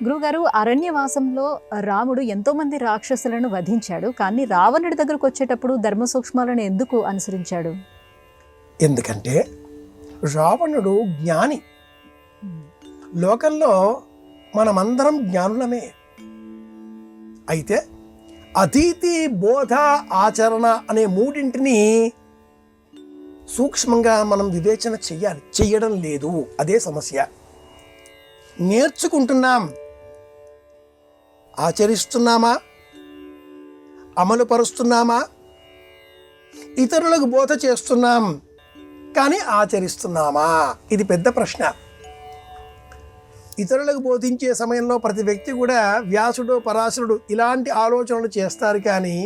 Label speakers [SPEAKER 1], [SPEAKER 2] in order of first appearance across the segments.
[SPEAKER 1] గురుగారు, అరణ్యవాసంలో రాముడు ఎంతో మంది రాక్షసులను వధించాడు. కానీ రావణుడి దగ్గరకు వచ్చేటప్పుడు ధర్మ సూక్ష్మాలను ఎందుకు అనుసరించాడు?
[SPEAKER 2] ఎందుకంటే రావణుడు జ్ఞాని. లోకంలో మనమందరం జ్ఞానులమే. అయితే అతీతి, బోధ, ఆచరణ అనే మూడింటిని సూక్ష్మంగా మనం వివేచన చెయ్యాలి. చెయ్యడం లేదు, అదే సమస్య. నేర్చుకుంటున్నాం, ఆచరిస్తున్నామా, అమలు పరుస్తున్నామా? ఇతరులకు బోధ చేస్తున్నాం కానీ ఆచరిస్తున్నామా? ఇది పెద్ద ప్రశ్న. ఇతరులకు బోధించే సమయంలో ప్రతి వ్యక్తి కూడా వ్యాసుడు, పరాశరుడు ఇలాంటి ఆలోచనలు చేస్తారు. కానీ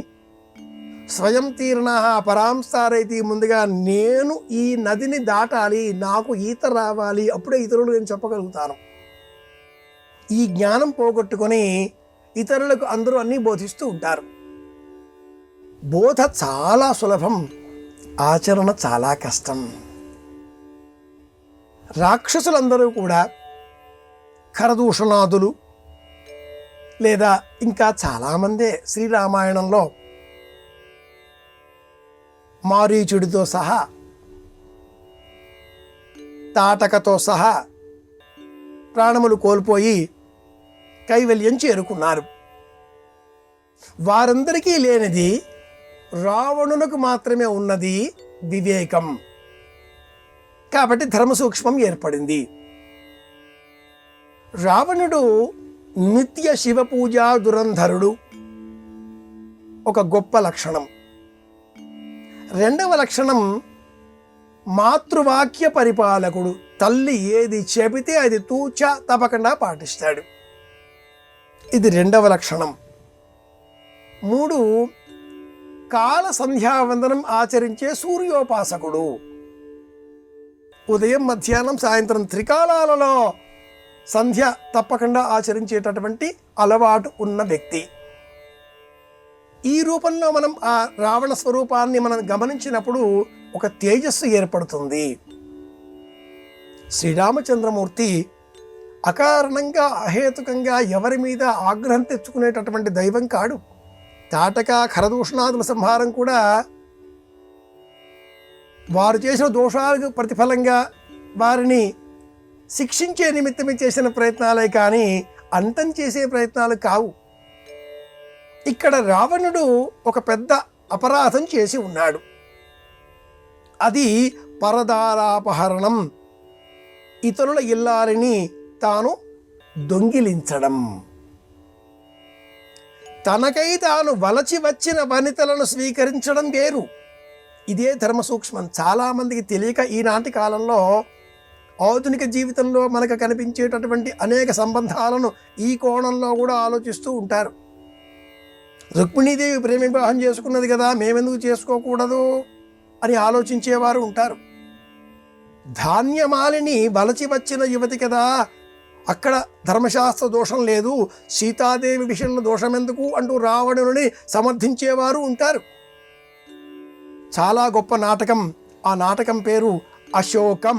[SPEAKER 2] స్వయం తీర్ణ పరాంస్తారైతే ముందుగా నేను ఈ నదిని దాటాలి, నాకు ఈత రావాలి, అప్పుడే ఇతరులు నేను చెప్పగలుగుతాను. ఈ జ్ఞానం పోగొట్టుకొని ఇతరులకు అందరూ అన్నీ బోధిస్తూ ఉంటారు. బోధ చాలా సులభం, ఆచరణ చాలా కష్టం. రాక్షసులందరూ కూడా ఖరదూషణాదులు లేదా ఇంకా చాలామందే శ్రీరామాయణంలో మారీచుడితో సహా, తాటకతో సహా ప్రాణములు కోల్పోయి కైవల్యం చేరుకున్నారు. వారందరికీ లేనిది రావణునికి మాత్రమే ఉన్నది వివేకం. కాబట్టి ధర్మ సూక్ష్మం ఏర్పడింది. రావణుడు నిత్య శివ పూజా దురంధరుడు, ఒక గొప్ప లక్షణం. రెండవ లక్షణం మాతృవాక్య పరిపాలకుడు. తల్లి ఏది చెబితే అది తూచా తప్పకుండా పాటిస్తాడు. ఇది రెండవ లక్షణం. 3, కాల సంధ్యావందనం ఆచరించే సూర్యోపాసకుడు. ఉదయం, మధ్యాహ్నం, సాయంత్రం త్రికాలాలలో సంధ్య తప్పకుండా ఆచరించేటటువంటి అలవాటు ఉన్న వ్యక్తి. ఈ రూపంలో మనం ఆ రావణ స్వరూపాన్ని మనం గమనించినప్పుడు ఒక తేజస్సు ఏర్పడుతుంది. శ్రీరామచంద్రమూర్తి అకారణంగా, అహేతుకంగా ఎవరి మీద ఆగ్రహం తెచ్చుకునేటటువంటి దైవం కాడు. తాటక, ఖరదూషణాదుల సంహారం కూడా వారు చేసిన దోషాలకు ప్రతిఫలంగా వారిని శిక్షించే నిమిత్తమే చేసిన ప్రయత్నాలే కానీ అంతం చేసే ప్రయత్నాలు కావు. ఇక్కడ రావణుడు ఒక పెద్ద అపరాధం చేసి ఉన్నాడు. అది పరదారాపహరణం, ఇతరుల ఇల్లాలని తాను దొంగిలించడం. తనకై తాను వలచి వచ్చిన వనితలను స్వీకరించడం వేరు. ఇదే ధర్మ సూక్ష్మం. చాలామందికి తెలియక ఈనాటి కాలంలో ఆధునిక జీవితంలో మనకు కనిపించేటటువంటి అనేక సంబంధాలను ఈ కోణంలో కూడా ఆలోచిస్తూ ఉంటారు. రుక్మిణీదేవి ప్రేమ వివాహం చేసుకున్నది కదా, మేమెందుకు చేసుకోకూడదు అని ఆలోచించేవారు ఉంటారు. ధాన్యమాలిని వలచి వచ్చిన యువతి కదా, అక్కడ ధర్మశాస్త్ర దోషం లేదు, సీతాదేవి విషయంలో దోషం ఎందుకు అంటూ రావణుని సమర్థించేవారు ఉంటారు. చాలా గొప్ప నాటకం. ఆ నాటకం పేరు అశోకం.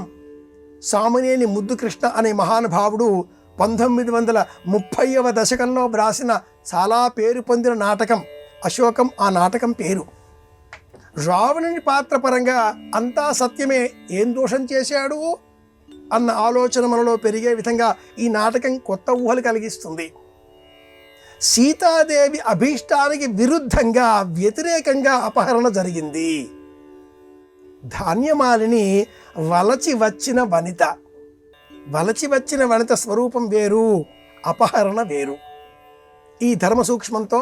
[SPEAKER 2] సామినేని ముద్దుకృష్ణ అనే మహానుభావుడు 1930వ దశకంలో వ్రాసిన చాలా పేరు పొందిన నాటకం అశోకం. ఆ నాటకం పేరు. రావణుని పాత్ర పరంగా అంతా సత్యమే, ఏం దోషం చేశాడు అన్న ఆలోచన మనలో పెరిగే విధంగా ఈ నాటకం కొత్త ఊహలు కలిగిస్తుంది. సీతాదేవి అభీష్టానికి విరుద్ధంగా, వ్యతిరేకంగా అపహరణ జరిగింది. ధాన్యమాలిని వలచి వచ్చిన వనిత. వలచి వచ్చిన వనిత స్వరూపం వేరు, అపహరణ వేరు. ఈ ధర్మ సూక్ష్మంతో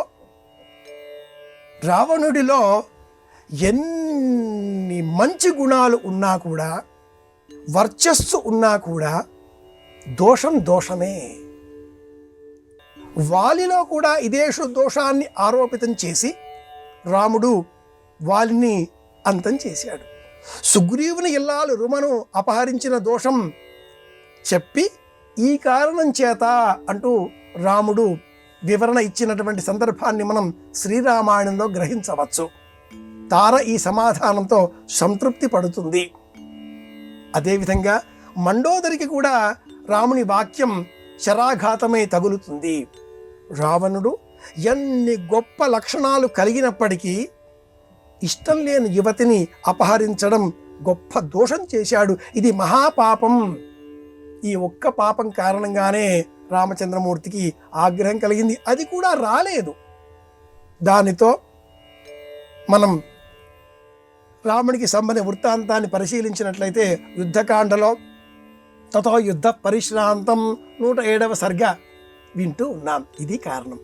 [SPEAKER 2] రావణుడిలో ఎన్ని మంచి గుణాలు ఉన్నా కూడా, వర్చస్సు ఉన్నా కూడా దోషం దోషమే. వాలిలో కూడా ఇదే దోషాన్ని ఆరోపితం చేసి రాముడు వాలిని అంతం చేశాడు. సుగ్రీవుని ఇల్లాలు రుమను అపహరించిన దోషం చెప్పి ఈ కారణం చేత అంటూ రాముడు వివరణ ఇచ్చినటువంటి సందర్భాన్ని మనం శ్రీరామాయణంలో గ్రహించవచ్చు. తార ఈ సమాధానంతో సంతృప్తి పడుతుంది. అదేవిధంగా మండోదరికి కూడా రాముని వాక్యం శరాఘాతమై తగులుతుంది. రావణుడు ఎన్ని గొప్ప లక్షణాలు కలిగినప్పటికీ ఇష్టం లేని యువతిని అపహరించడం గొప్ప దోషం చేశాడు. ఇది మహాపాపం. ఈ ఒక్క పాపం కారణంగానే రామచంద్రమూర్తికి ఆగ్రహం కలిగింది. అది కూడా రాలేదు. దానితో మనం రాముడికి సంబంధించిన వృత్తాంతాన్ని పరిశీలించినట్లయితే యుద్ధకాండలో తతో యుద్ధ పరిశ్రాంతం 107వ సర్గ వింటూ ఉన్నాం. ఇది కారణం.